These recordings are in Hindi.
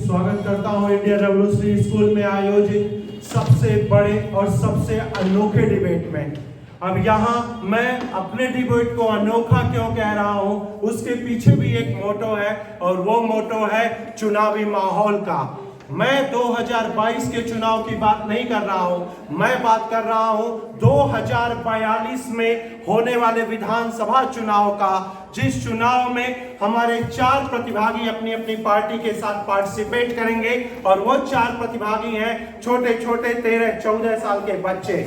स्वागत करता हूं इंडियन रेवोल्यूशनरी स्कूल में आयोजित सबसे बड़े और सबसे अनोखे डिबेट में। अब यहाँ मैं अपने डिबेट को अनोखा क्यों कह रहा हूं, उसके पीछे भी एक मोटो है और वो मोटो है चुनावी माहौल का। मैं 2022 के चुनाव की बात नहीं कर रहा हूं, मैं बात कर रहा हूं 2042 में होने वाले विधानसभा चुनाव का, जिस चुनाव में हमारे 4 प्रतिभागी अपनी अपनी पार्टी के साथ पार्टिसिपेट करेंगे और वो 4 प्रतिभागी हैं छोटे छोटे 13-14 साल के बच्चे।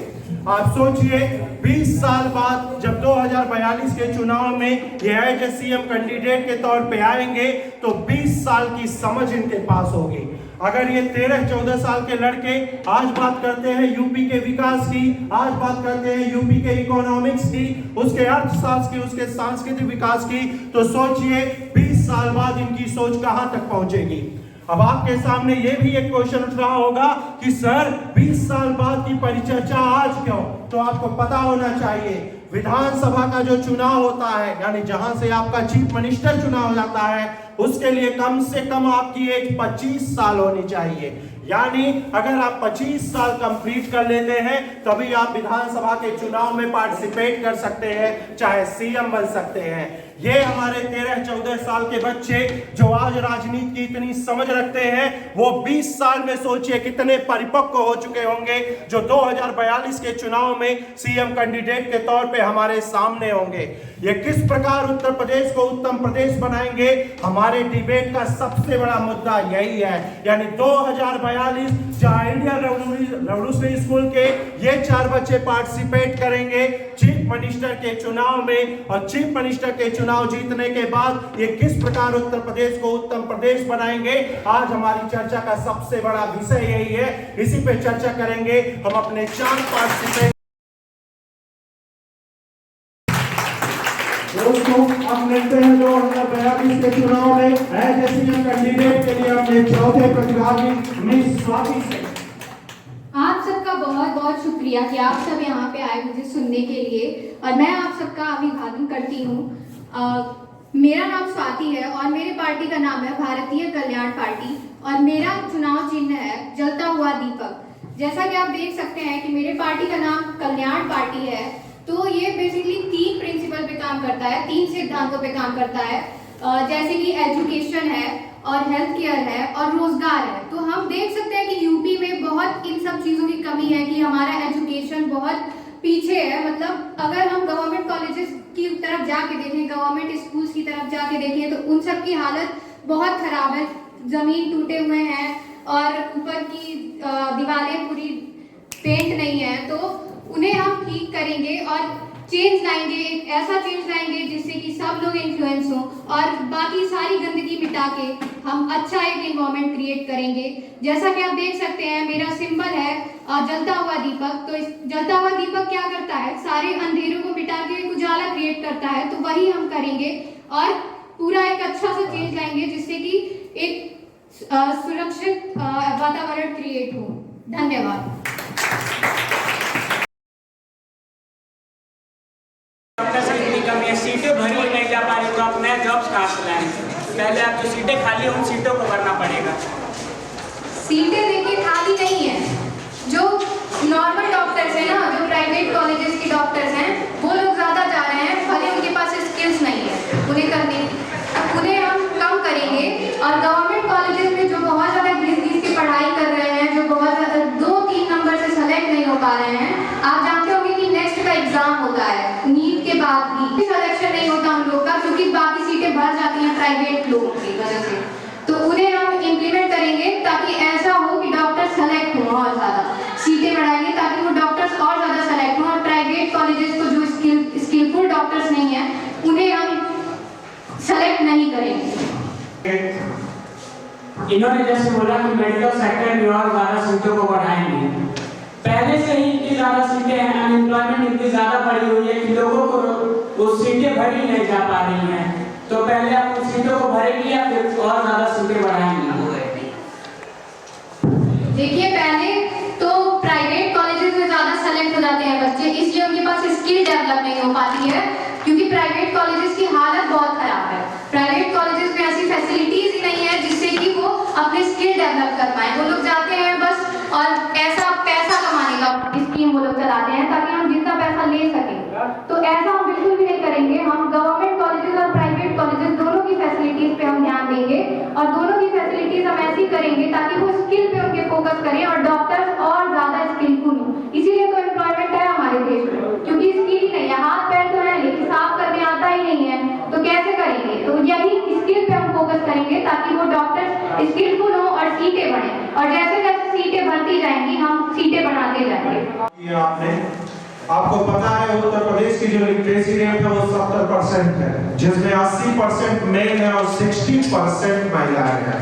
आप सोचिए 20 साल बाद जब 2042 के चुनाव में ये एज ए सीएम कैंडिडेट के तौर पे आएंगे तो 20 साल की समझ इनके पास होगी। अगर ये 13-14 साल के लड़के आज बात करते हैं यूपी के विकास की, आज बात करते हैं यूपी के इकोनॉमिक्स की, उसके अर्थशास्त्र की, उसके सांस्कृतिक विकास की, तो सोचिए 20 साल बाद इनकी सोच कहां तक पहुंचेगी। अब आपके सामने ये भी एक क्वेश्चन उठ रहा होगा कि सर 20 साल बाद की परिचर्चा आज क्यों? तो आपको पता होना चाहिए विधानसभा का जो चुनाव होता है, यानी जहां से आपका चीफ मिनिस्टर चुनाव हो जाता है, उसके लिए कम से कम आपकी एज 25 साल होनी चाहिए। यानी अगर आप 25 साल कंप्लीट कर लेते हैं तभी आप विधानसभा के चुनाव में पार्टिसिपेट कर सकते हैं, चाहे सीएम बन सकते हैं। ये हमारे 13-14 साल के बच्चे जो आज राजनीति की इतनी समझ रखते हैं, वो 20 साल में सोचिए कितने परिपक्व हो चुके होंगे, जो 2042 के चुनाव में सीएम कैंडिडेट के तौर पे हमारे सामने होंगे। ये किस प्रकार उत्तर प्रदेश को उत्तम प्रदेश बनाएंगे, हमारे डिबेट का सबसे बड़ा मुद्दा यही है। यानी 2042 जहां इंडियन रेवोल्यूशनरी स्कूल के ये 4 बच्चे पार्टिसिपेट करेंगे चीफ मिनिस्टर के चुनाव में, और चीफ मिनिस्टर के चुनाव जीतने के बाद ये किस प्रकार उत्तर प्रदेश को उत्तम प्रदेश बनाएंगे, आज हमारी चर्चा का सबसे बड़ा विषय यही है। इसी पे चर्चा करेंगे हम अपने 4 पार्टिसिपेंट। दोस्तों अब मिलते हैं 2042 के चुनाव में एज ए सीएम कैंडिडेट के लिए अपने चौथे प्रतिभागी मिस स्वाति से। आप सबका बहुत बहुत शुक्रिया कि आप सब यहाँ पे आए मुझे सुनने के लिए, और मैं आप सबका अभिवादन करती हूँ। मेरा नाम स्वाति है और मेरे पार्टी का नाम है भारतीय कल्याण पार्टी, और मेरा चुनाव चिन्ह है जलता हुआ दीपक। जैसा कि आप देख सकते हैं कि मेरे पार्टी का नाम कल्याण पार्टी है, तो ये बेसिकली 3 प्रिंसिपल पे काम करता है, 3 सिद्धांतों पे काम करता है, जैसे कि एजुकेशन है और हेल्थ केयर है और रोजगार है। तो हम देख सकते हैं कि यूपी में बहुत इन सब चीज़ों की कमी है कि हमारा एजुकेशन बहुत पीछे है। मतलब अगर हम गवर्नमेंट कॉलेजेस की तरफ जाके देखें, गवर्नमेंट स्कूल्स की तरफ जाके देखें, तो उन सब की हालत बहुत खराब है। ज़मीन टूटे हुए हैं और ऊपर की दीवारें पूरी पेंट नहीं है। तो उन्हें हम ठीक करेंगे और चेंज लाएंगे, एक ऐसा चेंज लाएंगे जिससे कि सब लोग इन्फ्लुएंस हों, और बाकी सारी गंदगी मिटा के हम अच्छा एक एनवायरनमेंट क्रिएट करेंगे। जैसा कि आप देख सकते हैं मेरा सिंबल है जलता हुआ दीपक। तो इस जलता हुआ दीपक क्या करता है, सारे अंधेरों को मिटा के एक उजाला क्रिएट करता है। तो वही हम करेंगे और पूरा एक अच्छा सा चेंज लाएंगे जिससे कि एक सुरक्षित वातावरण क्रिएट हो। धन्यवाद। सीटें भरी नहीं जा पा रही तो आप नए जॉब्स कहाँ से लाएंगे? पहले आप जो सीटें खाली उन सीटों को भरना पड़ेगा। सीटें देखिए खाली नहीं है। जो नॉर्मल डॉक्टर्स हैं ना, जो प्राइवेट कॉलेजेस के डॉक्टर्स हैं, वो लोग ज़्यादा जा रहे हैं, भले उनके पास स्किल्स नहीं है उन्हें करने की। उन्हें हम कम करेंगे, और गवर्नमेंट कॉलेजेस में जो बहुत ज़्यादा घिस के पढ़ाई कर रहे हैं, जो बहुत ज़्यादा 2-3 नंबर से सेलेक्ट नहीं हो पा रहे हैं, आप जानते होंगे कि नेक्स्ट का एग्जाम होता है नीट के बाद भी सिलेक्शन नहीं होता हम लोग का, क्योंकि बाकी सीटें भर जाती हैं प्राइवेट लोगों की वजह से। तो उन्हें हम इम्प्लीमेंट करेंगे ताकि ऐसा हो कि डॉक्टर सेलेक्ट हों, और ज़्यादा सीटें बढ़ाएंगे ताकि वो डॉक्टर्स और ज़्यादा सेलेक्ट हों, और प्राइवेट कॉलेजेस को जो स्किलफुल डॉक्टर्स नहीं हैं उन्हें हम सेलेक्ट नहीं करेंगे। इन्होंने जैसे बोला कि मेडिकल सेक्टर में और ज़्यादा सीटों को बढ़ाएंगे। पहले से ही इतनी ज़्यादा सीटें हैं, अनएम्प्लॉयमेंट इतनी ज़्यादा बढ़ी हुई है कि लोगों को वो सीटें भरी नहीं जा पा रही हैं। तो पहले आप उन सीटों को भरेंगे या फिर और ज़्यादा सीटें बढ़ाएंगे? देखिए, पहले तो प्राइवेट कॉलेजेस में ज़्यादा सेलेक्ट हो जाते हैं बच्चे, इसलिए उनके पास स्किल डेवलप नहीं हो पाती है, क्योंकि प्राइवेट कॉलेजेस की हालत बहुत खराब है। प्राइवेट कॉलेजेस में ऐसी फैसिलिटीज ही नहीं है जिससे कि वो अपने स्किल डेवलप कर पाए। वो लोग जाते हैं बस और ऐसा पैसा कमाने का स्कीम वो लोग चलाते हैं ताकि हम जितना पैसा ले सकें। तो ऐसा हम बिल्कुल भी नहीं करेंगे। हम गवर्नमेंट कॉलेजेस और प्राइवेट कॉलेजेस दोनों की फैसिलिटीज पे हम ध्यान देंगे और दोनों की फैसिलिटीज हम ऐसी करेंगे ताकि वो स्किल पे उनके फोकस करें और डॉक्टर्स और ज्यादा स्किलफुल हों। इसीलिए तो एम्प्लॉयमेंट है हमारे देश में, क्योंकि स्किल ही नहीं है, हाथ पैर तो है लेकिन साफ करने आता ही नहीं है, तो कैसे करेंगे? तो यही स्किल पे हम फोकस करेंगे ताकि वो डॉक्टर्स स्किलफुल हों और सीटें बढ़ें, और जैसे जैसे सीटें बढ़ती जाएंगी हम सीटें बढ़ाते जाएंगे। आपको पता है उत्तर प्रदेश की जो लिटरेसी रेट है वो 70% है, जिसमें 80% मेल है और 60% महिलाएं हैं।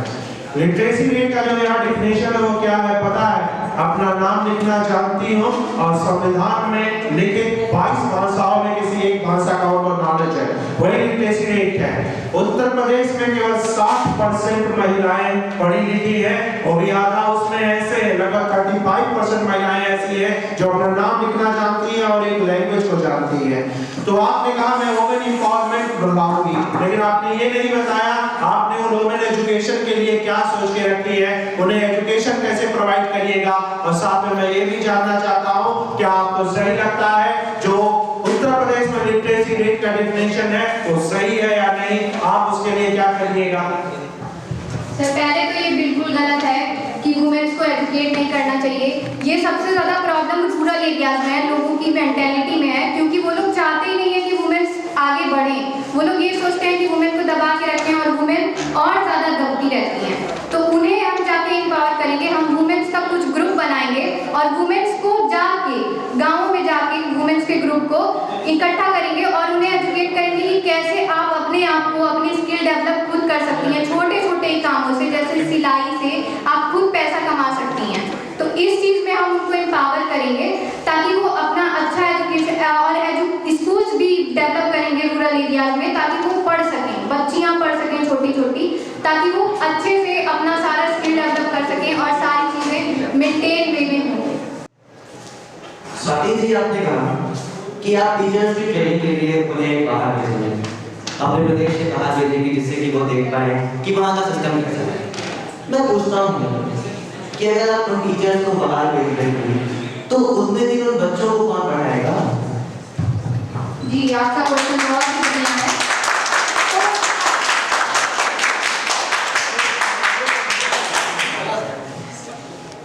लिटरेसी रेट का जो यहाँ डिफिनेशन है वो क्या है पता है? अपना नाम लिखना जानती हो और संविधान में लिखित 22 भाषाओं में किसी एक भाषा का उनको नॉलेज है, वही लिटरेसी रेट है। उत्तर प्रदेश में केवल 60% महिलाएं पढ़ी लिखी है, और भी आधा उसमें ऐसे लगभग 35% महिलाएं ऐसी है जो अपना नाम लिखना जानती है और एक लैंग्वेज को जानती है। तो आपने कहा मैं वुमेन एम्पावरमेंट बढ़ाऊंगी, लेकिन आपने ये नहीं बताया आपने उन वुमेन एजुकेशन के लिए क्या सोच के रखी है, उन्हें एजुकेशन कैसे प्रोवाइड करिएगा। और साथ में मैं ये भी जानना चाहता हूँ क्या आपको सही लगता है जो उत्तर प्रदेश में लिटरेसी रेट का डिफिनेशन है वो सही है या नहीं, आप उसके लिए क्या करिएगा? सर, पहले तो ये बिल्कुल गलत है कि वुमेन्स को एजुकेट नहीं करना चाहिए। ये सबसे ज़्यादा प्रॉब्लम रूरल एरियाज में है, लोगों की मेंटेलिटी में है, क्योंकि वो लोग चाहते ही नहीं है कि वुमेन्स आगे बढ़ें। वो लोग ये सोचते हैं कि वुमेन को दबा के रखें और वुमेन और ज़्यादा दबती रहती हैं। तो उन्हें हम जाके एम्पावर करेंगे, हम वुमेन्स का कुछ ग्रुप बनाएंगे और वुमेन्स को जाके गाँव में जाके वुमेन्स के ग्रुप को इकट्ठा करेंगे और उन्हें एजुकेट करेंगे कि कैसे आप अपने आप को अपनी स्किल डेवलप खुद कर सकती हैं। छोटे छोटे कामों से, जैसे सिलाई से आप खुद पैसा कमा सकती हैं। तो इस चीज़ में हम उनको एम्पावर करेंगे ताकि वो अपना अच्छा एजुकेशन और स्कूल्स भी डेवलप करेंगे रूरल एरियाज में, ताकि वो पढ़ सकें, बच्चियाँ पढ़ सकें छोटी छोटी, ताकि वो अच्छे से अपना सारा स्किल डेवलप कर सकें और सारी चीज़ें मेंटेन वे में हों। स्वाति जी, आपने कहा कि आप टीचर्स की ट्रेनिंग के लिए उन्हें बाहर भेजेंगे, अपने प्रदेश से बाहर भेजेंगे जिससे कि वो देख पाए कि वहाँ का सिस्टम कैसा है। मैं पूछता हूँ कि अगर आप उन टीचर्स को बाहर भेज रहे हैं तो उतने दिन उन बच्चों को कौन पढ़ाएगा? जी, आपका क्वेश्चन बहुत ही बढ़िया है।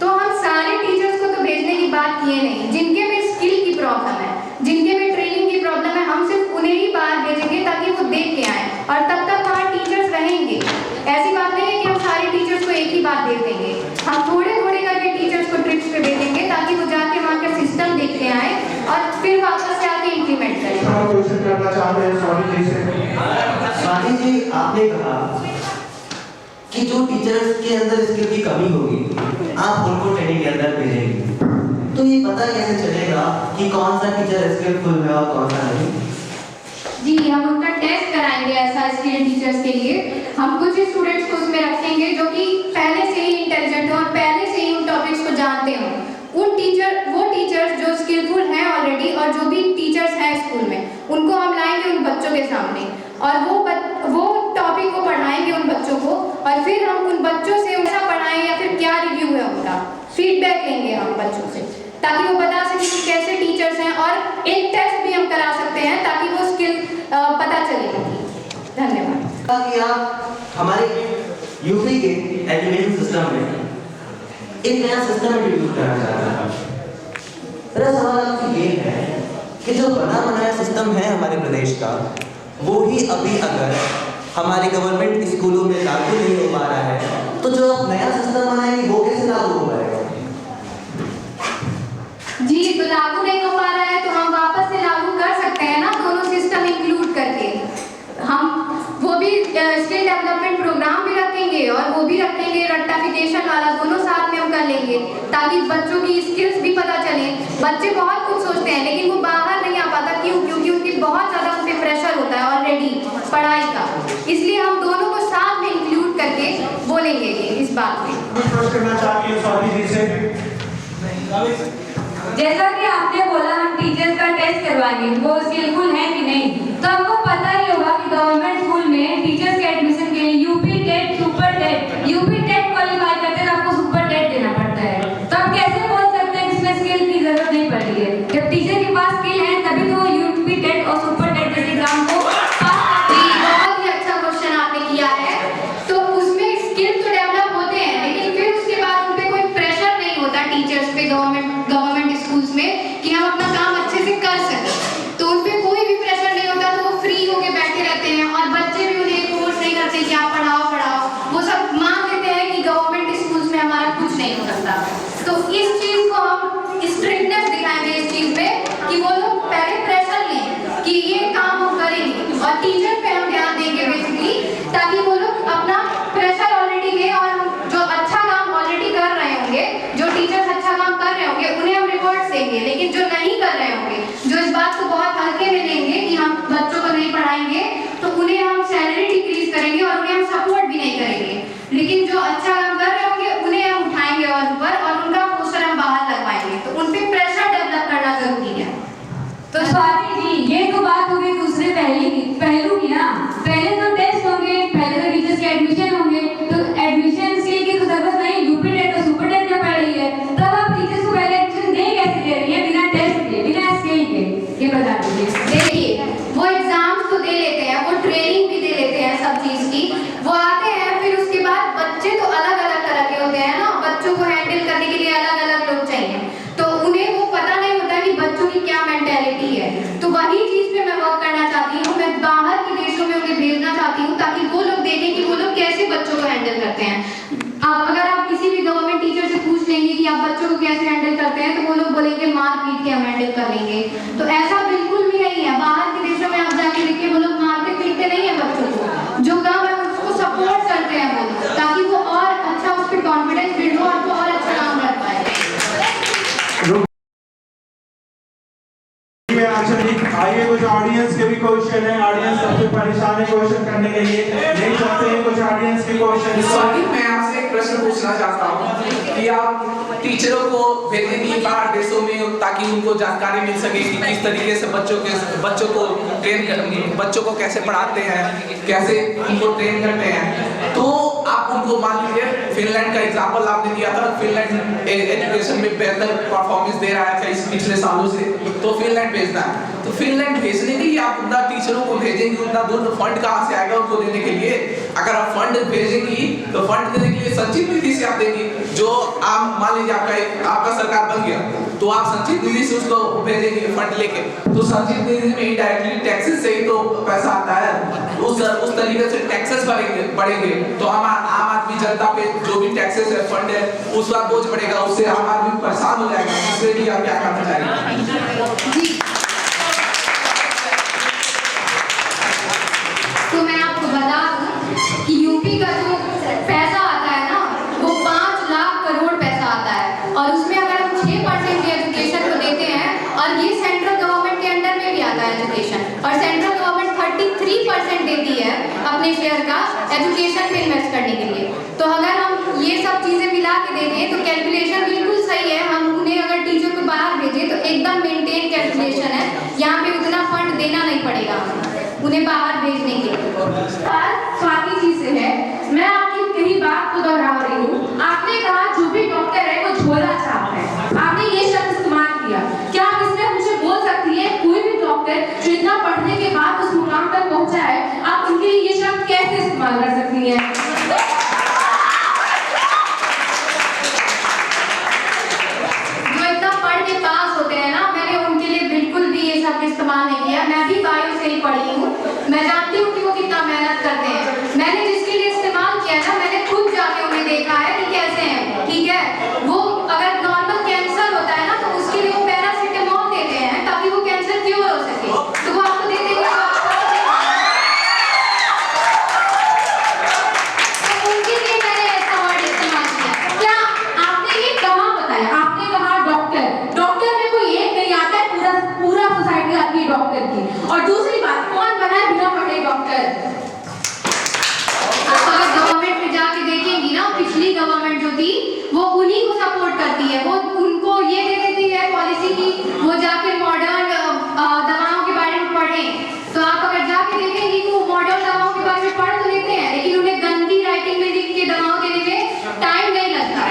तो हम सारे टीचर्स को तो भेजने की बात किए नहीं, जिनके में स्किल की प्रॉब्लम है, जिनके में ट्रेनिंग की प्रॉब्लम है, हम सिर्फ उन्हें ही बाहर भेजेंगे ताकि वो देख के आए, और तब तक वहाँ टीचर्स रहेंगे। ऐसी बात नहीं है कि हम सारे टीचर्स को एक ही बार भेज देंगे, हम थोड़े थोड़े करके टीचर्स को ट्रिप्स पे भेजेंगे ताकि वो जाके वहाँ का सिस्टम देख के आए और फिर वापस से आके इम्प्लीमेंट करें। क्वेश्चन करना चाहते हैं स्वाति जी से। स्वाति जी, आपने कहा कि जो टीचर्स के अंदर स्किल की कमी होगी आप उनको ट्रेनिंग के अंदर भेजेंगे, तो ये पता कैसे चलेगा कि कौन सा टीचर स्किलफुल है और कौन सा नहीं? जी, हम उनका टेस्ट कराएंगे ऐसा स्किल टीचर्स के लिए। हम कुछ स्टूडेंट्स को उसमें रखेंगे जो कि पहले से ही इंटेलिजेंट हो और पहले से ही उन टॉपिक्स को जानते हो। वो टीचर्स जो स्किलफुल हैं ऑलरेडी और जो भी टीचर्स हैं स्कूल में, उनको हम लाएंगे उन बच्चों के सामने और वो टॉपिक को पढ़ाएंगे उन बच्चों को, और फिर हम उन बच्चों से उनका पढ़ाएं या फिर क्या रिव्यू है उनका, फीडबैक लेंगे हम बच्चों से ताकि वो बता सकें कि कैसे टीचर्स हैं, और एक टेस्ट भी हम करा सकते हैं ताकि वो स्किल पता चले। धन्यवाद। कि आप हमारे यूपी के एजुकेशन सिस्टम में एक नया सिस्टम इंट्रोड्यूस करना चाह रहा था। मेरा सवाल आपसे ये है कि जो बना बनाया सिस्टम है हमारे प्रदेश का, वो ही अभी अगर हमारे गवर्नमेंट स्कूलों में लागू नहीं हो पा रहा है, तो जो आप नया सिस्टम बनाएंगे वो कैसे लागू हो पाएगा? जी, तो लागू नहीं हो पा रहा है तो हम वापस से लागू कर सकते हैं ना, दोनों सिस्टम इंक्लूड करके। हम वो भी स्किल डेवलपमेंट प्रोग्राम भी रखेंगे और वो भी रखेंगे रट्टाफिकेशन वाला, दोनों साथ में हम कर लेंगे ताकि बच्चों की स्किल्स भी पता चले। बच्चे बहुत कुछ सोचते हैं लेकिन वो बाहर नहीं आ पाता, क्यों? क्योंकि उनकी बहुत ज़्यादा उन पर प्रेशर होता है ऑलरेडी पढ़ाई का, इसलिए हम दोनों को साथ में इंक्लूड करके बोलेंगे इस बात पे। कुछ प्रश्न करना चाहती हूँ स्वाति जी से। जैसा कि आपने बोला हम टीचर्स का टेस्ट करवाएंगे, वो स्किलफुल है कि नहीं, तो आपको पता ही होगा कि गवर्नमेंट स्कूल में टीचर्स के एडमिशन के लिए UP TET, super TET, UP TET qualify करते हैं तो आपको सुपर टेट देना पड़ता है। तो आप कैसे बोल सकते हैं कि इसमें स्किल की जरूरत नहीं पड़ रही है? जब टीचर के पास स्किल है तभी तो यूपी टेट और सुपर टेट जैसे एग्जाम को बहुत ही अच्छा क्वेश्चन आपने किया है। तो उसमें स्किल तो डेवलप होते हैं, लेकिन फिर उसके बाद उन पे कोई प्रेशर नहीं होता टीचर्स पे गवर्नमेंट स्कूल्स में कि हम अपना काम अच्छे से कर सकें। तो उन पे कोई भी प्रेशर नहीं होता, तो वो फ्री होके बैठे रहते हैं और बच्चे भी उन्हें फोर्स नहीं करते कि आप पढ़ाओ पढ़ाओ। वो सब मान लेते हैं कि गवर्नमेंट स्कूल्स में हमारा कुछ नहीं हो सकता। तो इस चीज को हम स्ट्रिक्टनेस दिखाएंगे इस चीज में कि वो लोग पहले प्रेशर लें कि ये काम हम करेंगे, और टीचर पे हम ध्यान देंगे बेसिकली, ताकि वो लोग अपना प्रेशर ऑलरेडी लें और जो अच्छा काम ऑलरेडी कर रहे होंगे, जो टीचर्स अच्छा काम कर रहे होंगे उन्हें हम रिवॉर्ड्स देंगे। लेकिन जो नहीं कर रहे होंगे, जो इस बात को बहुत हल्के में लेंगे कि हम बच्चों को नहीं पढ़ाएंगे, तो उन्हें हम सैलरी डिक्रीज करेंगे और उन्हें हम सपोर्ट भी नहीं करेंगे। लेकिन जो अच्छा काम कर रहे होंगे उन्हें हम उठाएंगे और ऊपर, और उनका पोस्टर हम बाहर लगवाएंगे। तो उन पे प्रेशर डेवलप करना जरूरी है। तो स्वाति जी, ये तो बात हो गई दूसरे पहलू की ना। पहले तो टेस्ट होंगे, पहले तो टीचर्स के एडमिशन होंगे, तो एडमिशन स्किल की तो जरूरत नहीं, यूपी टेट तो सुपर टेट में पड़ रही है, तब आप टीचर्स को पहले एडमिशन नहीं कैसे दे रही है बिना टेस्ट के, बिना स्किल के? ये बता दीजिए। देखिए, वो एग्जाम्स तो दे लेते हैं, वो ट्रेनिंग भी दे लेते हैं सब चीज की, वो आते हैं, फिर उसके बाद बच्चे तो अलग अलग तरह के होते हैं ना, बच्चों को हैंडल करने के लिए अलग अलग लोग चाहिए, तो उन्हें वो पता नहीं होता कि बच्चों की क्या मेंटेलिटी है। तो वही चीज पे मैं वर्क करना चाहती हूँ, मैं बाहर के देशों में उन्हें भेजना चाहती हूँ ताकि वो लोग देखें कि वो लोग कैसे बच्चों को हैंडल करते हैं। अगर आप किसी भी गवर्नमेंट टीचर से पूछ लेंगे कि आप बच्चों को कैसे हैंडल करते हैं, तो वो लोग बोलेंगे मार पीट के हम हैंडल कर लेंगे। तो ऐसा बिल्कुल भी नहीं है। बाहर के देशों में आप जाके देखिए, वो लोग मारते पीटते नहीं है बच्चों को, जो काम है उसको सपोर्ट करते हैं वो लोग, ताकि वो और अच्छा उस पर कॉन्फिडेंस बिल्ड हो और वो और अच्छा काम कर पाए। आइए, कुछ ऑडियंस के भी क्वेश्चन है। ऑडियंस सबसे परेशान है क्वेश्चन करने के लिए, नहीं चाहते हैं कुछ ऑडियंस के क्वेश्चन। स्वाति, मैं आपसे एक प्रश्न पूछना चाहता हूँ कि आप टीचरों को भेजेंगे बाहर देशों में ताकि उनको जानकारी मिल सके कि किस तरीके से बच्चों को ट्रेन कर, बच्चों को कैसे पढ़ाते हैं, कैसे उनको ट्रेन करते हैं। तो आप उनको मान लीजिए फिनलैंड का एग्जाम्पल आपने दिया था, फिनलैंड एजुकेशन में बेहतर परफॉर्मेंस दे रहा है पिछले सालों से, तो फिनलैंड भेजना है। तो फिनलैंड भेजने के लिए आप उतना टीचरों को भेजेंगे, उतना दूर तो फंड कहाँ से आएगा उनको देने के लिए? अगर आप फंड भेजेंगी तो फंड देने के लिए संचित निधि से आप देंगी, जो आप मान लीजिए आपका सरकार बन गया तो आप संचित निधि से उसको भेजेंगे फंड लेके, तो संचित निधि में इनडायरेक्टली टैक्सेस से ही तो पैसा आता है। उस तरीके से टैक्सेस बढ़ेंगे तो आम आदमी जनता पे जो भी टैक्सेस है, फंड है, उसका बोझ बढ़ेगा, उससे आम आदमी परेशान हो जाएगा। इसलिए भी आप क्या करना चाहेंगे? तो मैं आपको बता दूं कि यूपी का जो पैसा आता है ना, वो 5 लाख करोड़ पैसा आता है, और उसमें अगर हम 6% एजुकेशन को देते हैं, और ये सेंट्रल गवर्नमेंट के अंडर में भी आता है एजुकेशन, और सेंट्रल गवर्नमेंट 33% देती है अपने शेयर का एजुकेशन पे इन्वेस्ट करने के लिए। तो अगर हम ये सब चीजें मिला के दे दें तो कैलकुलेशन बिल्कुल सही है। हम उन्हें अगर टीचर को बाहर भेजें तो एकदम मेंटेन कैलकुलेशन है, यहाँ पे उतना फंड देना नहीं पड़ेगा उन्हें बाहर भेजने के लिए। स्वाति जी से है, मैं आपकी कही बात को दोहरा रही हूँ। आपने कहा जो भी डॉक्टर है वो झोला छाप है, आपने ये शब्द इस्तेमाल किया। क्या आप इसमें मुझे बोल सकती है कोई भी डॉक्टर जो इतना पढ़ने के बाद उस मुकाम तक पहुंचा है, आप उनके लिए ये शब्द कैसे इस्तेमाल कर सकती हैं? जो इतना पढ़ के पास होते हैं ना, मैंने उनके लिए बिल्कुल भी ये शब्द इस्तेमाल नहीं किया। मैं भी बायो से ही पढ़ी हूँ, मैं जानती हूँ कि वो कितना मेहनत करते हैं। मैंने जिसके लिए इस्तेमाल किया ना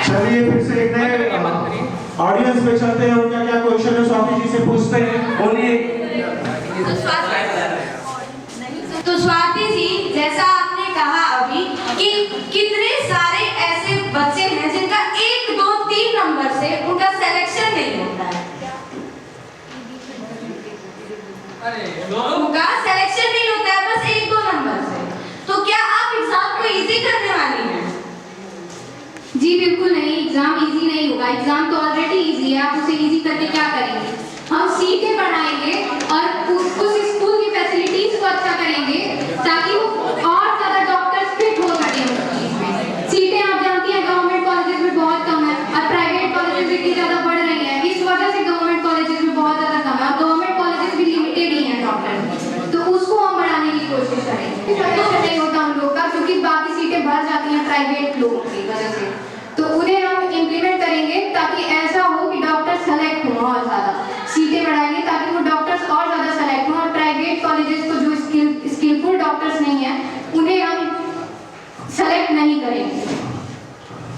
चलिए फिर से एक नए ऑडियंस पे चलते हैं, उनका क्या क्वेश्चन है स्वाति जी से पूछते हैं, बोलिए। तो स्वाति जी, जैसा आपने कहा अभी कि कितने सारे ऐसे बच्चे हैं जिनका 1, 2, 3 नंबर से उनका सिलेक्शन नहीं होता है, उनका सिलेक्शन नहीं होता है बस 1, 2 नंबर से। तो क्या आप एग्जाम को इजी करने वाली हैं? जी बिल्कुल नहीं, एग्जाम इजी नहीं होगा। एग्जाम तो ऑलरेडी इजी है, आप उसे इजी करके क्या करेंगे? हम सीटें बढ़ाएंगे और उस स्कूल की फैसिलिटीज को अच्छा करेंगे ताकि वो और ज्यादा डॉक्टर्स फिट हो सके उस चीज में। सीटें आप जानती हैं गवर्नमेंट कॉलेजेस में बहुत कम है और प्राइवेट कॉलेजेस इतनी ज्यादा बढ़ रही हैं, इस वजह से गवर्नमेंट कॉलेजेस में बहुत ज्यादा कम है और गवर्नमेंट कॉलेजेस भी लिमिटेड ही हैं डॉक्टर, तो उसको हम बढ़ाने की कोशिश करेंगे। नहीं होता हम लोग का, क्योंकि बाकी सीटें बढ़ जाती हैं प्राइवेट लोगों की वजह से।